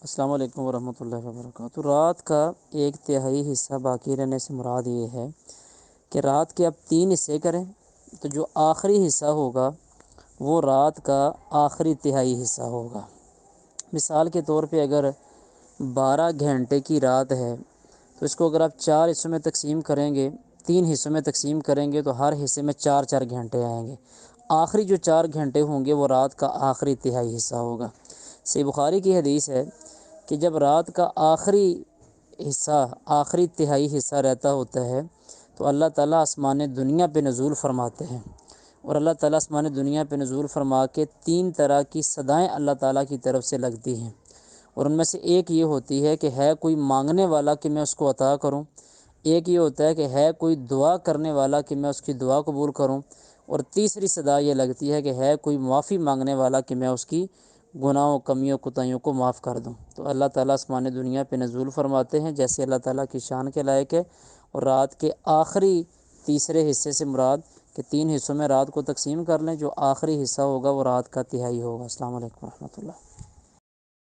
السلام علیکم ورحمۃ اللہ وبرکاتہ۔ رات کا ایک تہائی حصہ باقی رہنے سے مراد یہ ہے کہ رات کے اب 3 حصے کریں تو جو آخری حصہ ہوگا وہ رات کا آخری تہائی حصہ ہوگا۔ مثال کے طور پہ اگر 12 گھنٹے کی رات ہے تو اس کو اگر آپ 4 حصوں میں تقسیم کریں گے، 3 حصوں میں تقسیم کریں گے تو ہر حصے میں 4 گھنٹے آئیں گے۔ آخری جو 4 گھنٹے ہوں گے وہ رات کا آخری تہائی حصہ ہوگا۔ صحیح بخاری کی حدیث ہے کہ جب رات کا آخری حصہ، آخری تہائی حصہ رہتا ہوتا ہے تو اللہ تعالیٰ آسمان دنیا پہ نزول فرماتے ہیں، اور اللہ تعالیٰ آسمان دنیا پہ نزول فرما کے 3 طرح کی صدائیں اللہ تعالیٰ کی طرف سے لگتی ہیں، اور ان میں سے ایک یہ ہوتی ہے کہ ہے کوئی مانگنے والا کہ میں اس کو عطا کروں، ایک یہ ہوتا ہے کہ ہے کوئی دعا کرنے والا کہ میں اس کی دعا قبول کروں، اور تیسری صدا یہ لگتی ہے کہ ہے کوئی معافی مانگنے والا کہ میں اس کی گناہوں، کمیوں، کوتاہیوں کو معاف کر دوں۔ تو اللہ تعالیٰ آسمان دنیا پہ نزول فرماتے ہیں جیسے اللہ تعالیٰ کی شان کے لائق ہے، اور رات کے آخری تیسرے حصے سے مراد کہ 3 حصوں میں رات کو تقسیم کر لیں، جو آخری حصہ ہوگا وہ رات کا تہائی ہوگا۔ السلام علیکم ورحمۃ اللہ۔